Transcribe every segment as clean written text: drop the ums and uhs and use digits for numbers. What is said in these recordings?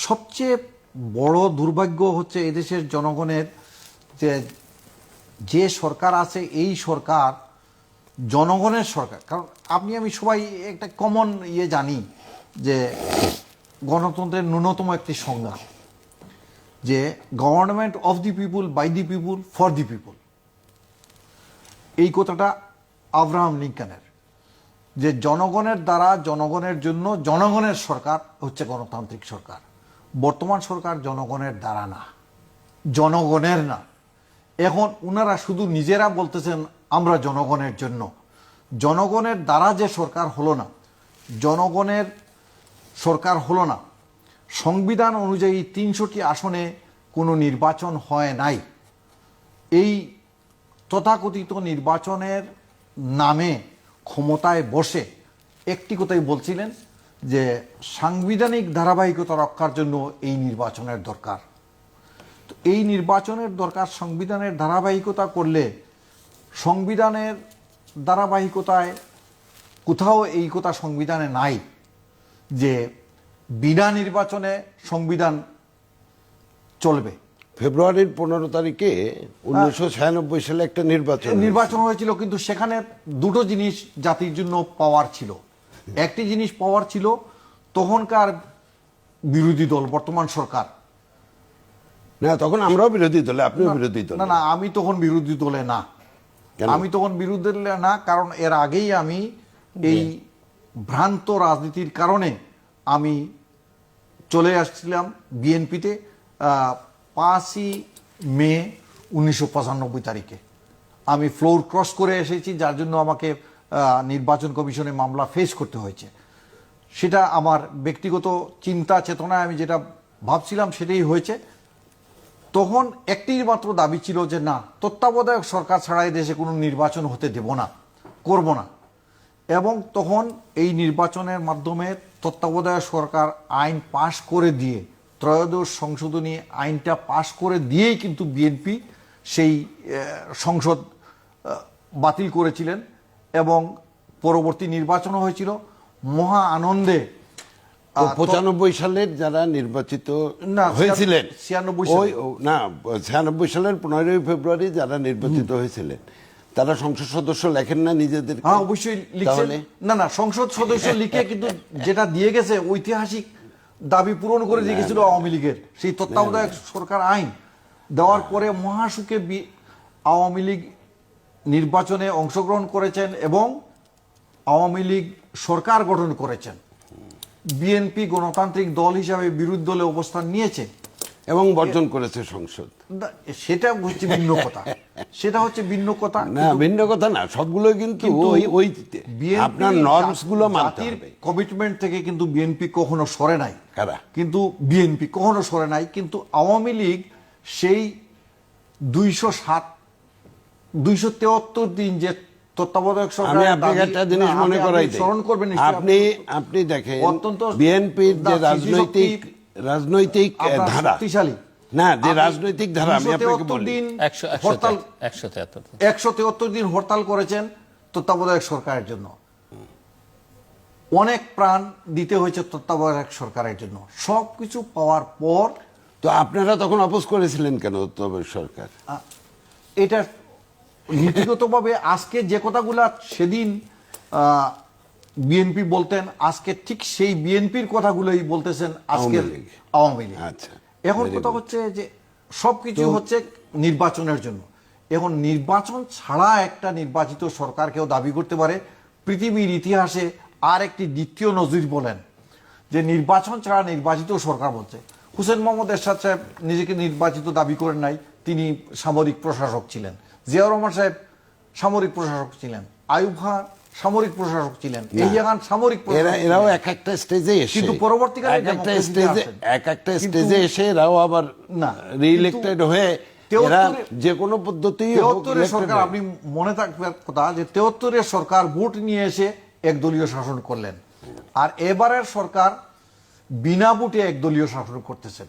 সবচেয়ে বড় দুর্ভাগ্য হচ্ছে এদেশের জনগণের যে সরকার আছে এই সরকার জনগণের সরকার। কারণ আপনি আমি সবাই একটা কমন জানি যে গণতন্ত্রের ন্যূনতম একটি সংজ্ঞা যে government of the people, by the people, for the people. এই কথাটা আব্রাহাম লিঙ্কনের, যে জনগণের দ্বারা জনগণের জন্য জনগণের সরকার হচ্ছে গণতান্ত্রিক সরকার। বর্তমান সরকার জনগণের দ্বারা না, জনগণের না। এখন ওনারা শুধু নিজেরা বলতেছেন আমরা জনগণের জন্য। জনগণের দ্বারা যে সরকার হলো না, জনগণের সরকার হলো না। সংবিধান অনুযায়ী ৩০০টি আসনে কোনো নির্বাচন হয় নাই। এই তথাকথিত নির্বাচনের নামে ক্ষমতায় বসে একটি কথাই বলছিলেন যে সাংবিধানিক ধারাবাহিকতা রক্ষার জন্য এই নির্বাচনের দরকার। তো এই নির্বাচনের দরকার সংবিধানের ধারাবাহিকতা করলে, সংবিধানের ধারাবাহিকতায় কোথাও এই কথা সংবিধানে নাই যে বিনা নির্বাচনে সংবিধান চলবে। ফেব্রুয়ারির 15 তারিখে 1996 সালে একটা নির্বাচন হয়েছিল, কিন্তু সেখানে দুটো জিনিস জাতির জন্য পাওয়ার ছিল। একটি জিনিস পাওয়ার ছিল তখনকার বিরোধী দল, বর্তমান সরকার না, তখন আমরাও বিরোধী দলে, আপনিও বিরোধী দলে। না, আমি তখন বিরোধী দলে না। আমি তখন বিরোধী দলে না, কারণ এর আগেই আমি এই ভ্রান্ত রাজনীতির কারণে আমি চলে আসছিলাম বিএনপিতে 5ই মে 1995 তারিখে। আমি ফ্লোর ক্রস করে এসেছি, যার জন্য আমাকে নির্বাচন কমিশনে মামলা ফেস করতে হয়েছে। সেটা আমার ব্যক্তিগত চিন্তা চেতনায় আমি যেটা ভাবছিলাম সেটাই হয়েছে। তখন একটি মাত্র দাবি ছিল যে না, তত্ত্বাবধায়ক সরকার ছাড়াই দেশে কোনো নির্বাচন হতে দেব না, করব না। এবং তখন এই নির্বাচনের মাধ্যমে তত্ত্বাবধায়ক সরকার আইন পাশ করে দিয়ে, ত্রয়োদশ সংশোধনী আইনটা পাশ করে দিয়েই কিন্তু বিএনপি সেই সংসদ বাতিল করেছিলেন এবং পরবর্তী নির্বাচনও হয়েছিল মহা আনন্দে। 95 সালের যারা নির্বাচিত হয়েছিলেন, 96 সালের 15ই ফেব্রুয়ারি যারা নির্বাচিত হয়েছিলেন তারা সংসদ সদস্য লেখেন না নিজেদের? হ্যাঁ, অবশ্যই লিখছেন। না, সংসদ সদস্য লিখে কিন্তু যেটা দিয়ে গেছে ঐতিহাসিক দাবি পূরণ করে দিয়ে গেছিল আওয়ামী লীগের সেই তত্ত্বাবধায়ক সরকার আইন দেওয়ার পরে মহাসুখে আওয়ামী লীগ নির্বাচনে অংশগ্রহণ করেছেন এবং আওয়ামী লীগ সরকার গঠন করেছেন। বিএনপি গণতান্ত্রিক দল হিসাবে বিরোধী দলে অবস্থান নিয়েছে এবং বর্জন করেছে সংসদ। সেটা হচ্ছে ভিন্ন কথা। সেটা হচ্ছে ভিন্ন কথা। না, ভিন্ন কথা না, সবগুলো কিন্তু ওই আপনার নর্মস গুলো মানতে হবে। কমিটমেন্ট থেকে কিন্তু বিএনপি কখনো সরে নাই। কিন্তু বিএনপি কখনো সরে নাই, কিন্তু আওয়ামী লীগ সেই 273 দিন যে তত্ত্বাবধায়ক সরকার, আমি আপনাকে একটা জিনিস মনে করাই দিই, স্মরণ করবেন। আপনি দেখেন বিএনপির যে রাজনৈতিক ধারা, না যে রাজনৈতিক ধারা, আমি আপনাকে বলি 173 দিন হরতাল করেছেন তত্ত্বাবধায়ক সরকারের জন্য। অনেক প্রাণ দিতে হয়েছে তত্ত্বাবধায়ক সরকারের জন্য। সবকিছু পাওয়ার পর তো আপনারা তখন অপোজ করেছিলেন কেন তত্ত্বাবধায়ক সরকার? এটা নীতিগতভাবে আজকে যে কথাগুলা সেদিন বিএনপি বলতেন, আজকে ঠিক সেই বিএনপির কথাগুলোই বলতেছেন আজকের আওয়ামী লীগ। আচ্ছা, এখন কথা হচ্ছে যে সবকিছু হচ্ছে নির্বাচনের জন্য। এখন নির্বাচন ছাড়া একটা নির্বাচিত সরকার কেউ দাবি করতে পারে? পৃথিবীর ইতিহাসে আর একটি দ্বিতীয় নজির বলেন যে নির্বাচন ছাড়া নির্বাচিত সরকার বলছে। হুসেন মোহাম্মদ এরশাদ সাহেব নিজেকে নির্বাচিত দাবি করেন নাই, তিনি সামরিক প্রশাসক ছিলেন। জিয়াউর রহমান সাহেব সামরিক প্রশাসক ছিলেন। আইয়ুব খান সামরিক প্রশাসক ছিলেন। সামরিক এরাও এক একটা স্টেজে এসে, কিন্তু পরবর্তীকালে এক একটা স্টেজে এসে এরাও আবার না রিইলেক্টেড হয়ে যে কোনো পদ্ধতি সরকার। আপনি মনে থাকবে কথা যে 73-এর সরকার ভোট নিয়ে এসে একদলীয় শাসন করলেন, আর এবারের সরকার বিনা ভোটে একদলীয় শাসন করতেছেন।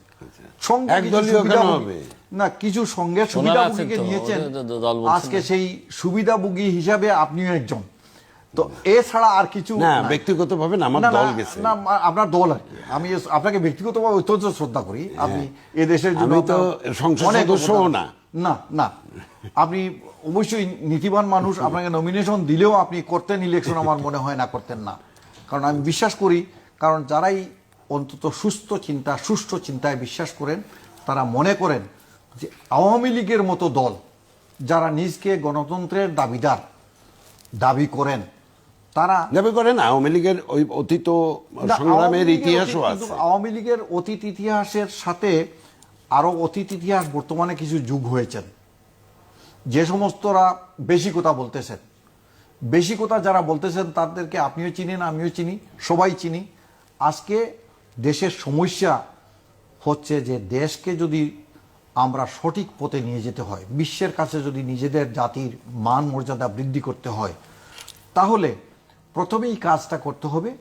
না, কিছু সঙ্গে সুবিধাভোগীকে নিয়েছেন। আজকে সেই সুবিধাভোগী হিসাবে আপনিও একজন। তো এছাড়া আর কিছু না, ব্যক্তিগতভাবে না, আমার দল গেছে। না, আপনার দল আর কি। আমি আপনাকে ব্যক্তিগতভাবে অত্যন্ত শ্রদ্ধা করি। আপনি এ দেশের জন্য, আমি তো সংসদ সদস্যও না। না না, আপনি অবশ্যই নীতিবান মানুষ। আপনাকে নমিনেশন দিলেও আপনি করতেন ইলেকশন, আমার মনে হয় না করতেন না। কারণ আমি বিশ্বাস করি, কারণ যারাই অন্তত সুষ্ঠু চিন্তায় বিশ্বাস করেন, তারা মনে করেন যে আওয়ামী লীগের মতো দল যারা নিজকে গণতন্ত্রের দাবি করেন, তারা দাবি করেন আওয়ামী লীগের ওই অতীত সংগ্রামের ইতিহাসও আছে। আওয়ামী লীগের অতীত ইতিহাসের সাথে আরো অতীত ইতিহাস বর্তমানে কিছু যুগ হয়েছেন, যে সমস্তরা বেশি কথা বলতেছেন। বেশি কথা যারা বলতেছেন তাদেরকে আপনিও চিনেন, আমিও চিনি, সবাই চিনি। আজকে দেশের সমস্যা হচ্ছে যে দেশকে যদি আমরা সঠিক পথে নিয়ে যেতে হয়, বিশ্বের কাছে যদি নিজেদের জাতির মান মর্যাদা বৃদ্ধি করতে হয়, তাহলে প্রথমেই কাজটা করতে হবে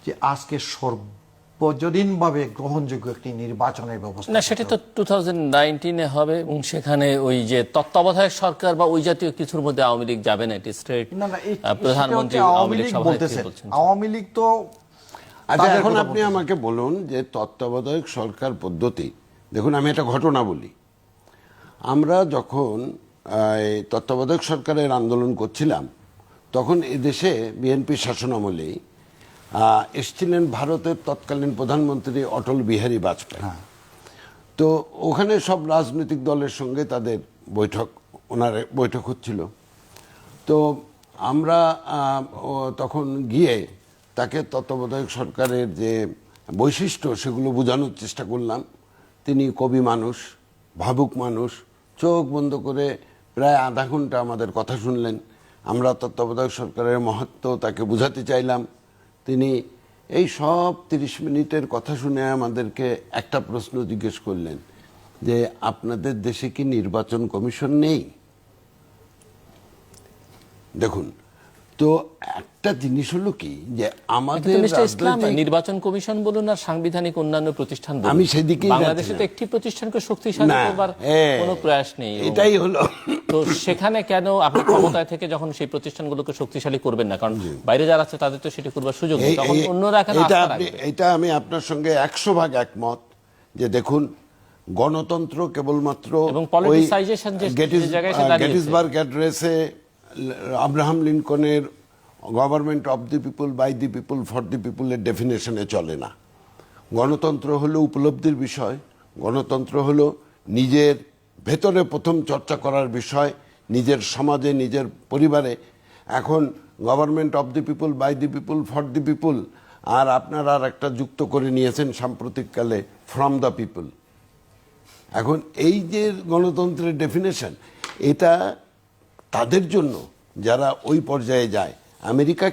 যে আজকে সর্বজনীনভাবে গ্রহণযোগ্য একটি নির্বাচনের ব্যবস্থা। না, সেটা তো 2019-এ হবে, এবং সেখানে ওই যে তত্ত্বাবধায়ক সরকার বা ওই জাতীয় কিছুর মধ্যে আওয়ামী লীগ যাবে না। এটি স্ট্রেট প্রধানমন্ত্রী আওয়ামী লীগ বলতেছেন। আওয়ামী লীগ তো আচ্ছা, এখন আপনি আমাকে বলুন যে তত্ত্বাবধায়ক সরকার পদ্ধতি, দেখুন আমি একটা ঘটনা বলি। আমরা যখন তত্ত্বাবধায়ক সরকারের আন্দোলন করছিলাম, তখন এদেশে বিএনপি শাসনামলে এসেছিলেন ভারতের তৎকালীন প্রধানমন্ত্রী অটল বিহারী বাজপেয়ী। তো ওখানে সব রাজনৈতিক দলের সঙ্গে তাদের ওনার বৈঠক হচ্ছিল। তো আমরা তখন গিয়ে তাকে তত্ত্বাবধায়ক সরকারের যে বৈশিষ্ট্য সেগুলো বোঝানোর চেষ্টা করলাম। তিনি কবি মানুষ, ভাবুক মানুষ, চোখ বন্ধ করে প্রায় আধা ঘন্টা আমাদের কথা শুনলেন। আমরা তত্ত্বাবধায়ক সরকারের মাহাত্ম্য তাকে বোঝাতে চাইলাম। তিনি এই সব 30 মিনিটের কথা শুনে আমাদেরকে একটা প্রশ্ন জিজ্ঞেস করলেন যে আপনাদের দেশে কি নির্বাচন কমিশন নেই? দেখুন, তো একটা জিনিস হলো কি যে আমাদের নির্বাচন কমিশন বলুন আর সাংবিধানিক অন্যান্য প্রতিষ্ঠান বলুন, আমি সেদিকে বাংলাদেশে তো একটি প্রতিষ্ঠানকে শক্তিশালী করবার কোনো প্রয়াস নেই। এটাই হলো। তো সেখানে কেন আপনি ক্ষমতায় থেকে যখন সেই প্রতিষ্ঠানগুলোকে শক্তিশালী করবেন না? কারণ বাইরে যারা আছে তাদের তো সেটা করবার সুযোগ নেই, তখন অন্যরা কেন আস্থা রাখবে? এটা আমি আপনার সঙ্গে 100% একমত যে দেখুন, গণতন্ত্র কেবলমাত্র এবং পলিটিসাইজেশন যে জায়গায় এসে দাঁড়িয়েছে, গেটিসবার্গ অ্যাড্রেসে আব্রাহাম লিঙ্কনের government of the people, by the people, for the পিপলের ডেফিনেশনে চলে না। গণতন্ত্র হলো উপলব্ধির বিষয়, গণতন্ত্র হলো নিজের ভেতরে প্রথম চর্চা করার বিষয়, নিজের সমাজে, নিজের পরিবারে। এখন government of the people, by the people, for the people, আর আপনারা আর একটা যুক্ত করে নিয়েছেন সাম্প্রতিককালে ফ্রম দ্য পিপল। এখন এই যে গণতন্ত্রের ডেফিনেশন, এটা তাদের জন্য যারা ওই পর্যায়ে যায়। আমেরিকা